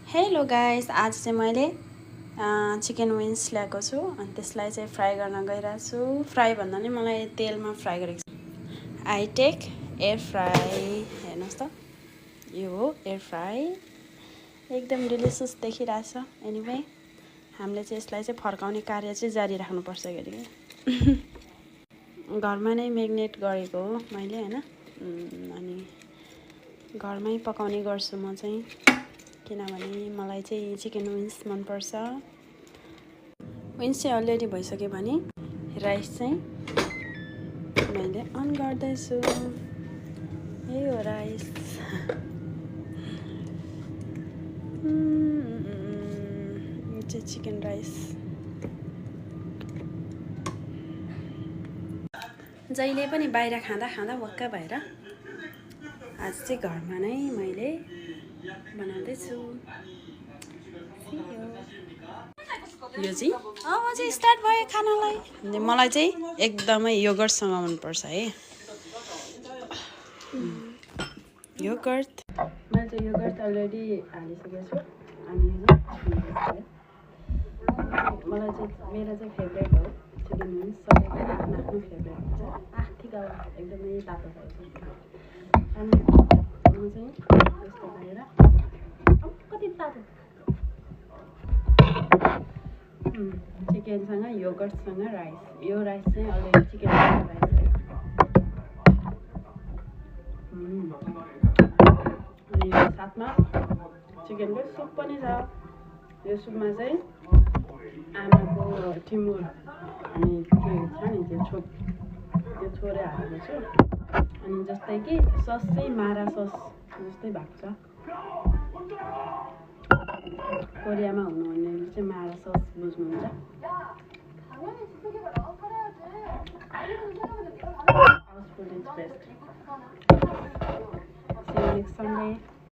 Hello guys, आज चाहिँ मैले चिकन विङ्स ल्याएको छु अनि त्यसलाई चाहिँ फ्राई गर्न गइरहेको छु। फ्राई भन्दा नि मलाई तेलमा फ्राई गरेको छु। I take air fry. हेर्नुहोस् त, यो हो एयर फ्राई। एकदम डिलिसियस देखिरहेछ। एनिवे हामीले चाहिँ यसलाई चाहिँ फर्काउने कार्य चाहिँ जारी राख्नुपर्छ गरी घरमा नै म्याग्नेट गरेको हो मैले हैन। अनि घरमै पकाउने गर्छु म चाहिँ, किनभने मलाई चाहिँ चिकन विङ्स मनपर्छ। विङ्स चाहिँ अलरेडी भइसक्यो भने राइस चाहिँ मैले अन गर्दैछु। यही हो राइस। यो चाहिँ चिकन राइस। जहिले पनि बाहिर खाँदा खाँदा वाक्क भएर आज चाहिँ घरमा नै मैले बनाउँदैछु। यो चाहिँ अब चाहिँ स्टार्ट भयो खानालाई। मलाई चाहिँ एकदमै योगर्टसँग मनपर्छ है। योगर्ट मैले चाहिँ योगर्ट अलरेडी हालिसकेको छु। अनि मलाई चाहिँ मेरो चाहिँ फेभरेट हो चिकन विङ्स। सबैको आफ्नो आफ्नो फेभरेट हुन्छ। ठिक अब एकदमै तातो खाएको अनि म चाहिँ यस्तो गरेर कति तातो चिकनसँग योगर्टसँग राइस। यो राइस चाहिँ अलरेडी चिकनसँग राइस है। अनि साथमा चिकनको सुप पनि छ। यो सुपमा चाहिँ आमाको टिमुर अनि के छ नि त्यो छोरे हालेको छु। अनि जस्तै कि सस चाहिँ मारा सस जस्तै भएको छ। कोरियामा हुनुहुनेले चाहिँ मारा sauce बुझ्नुहुन्छ। House food is best. See you next Sunday.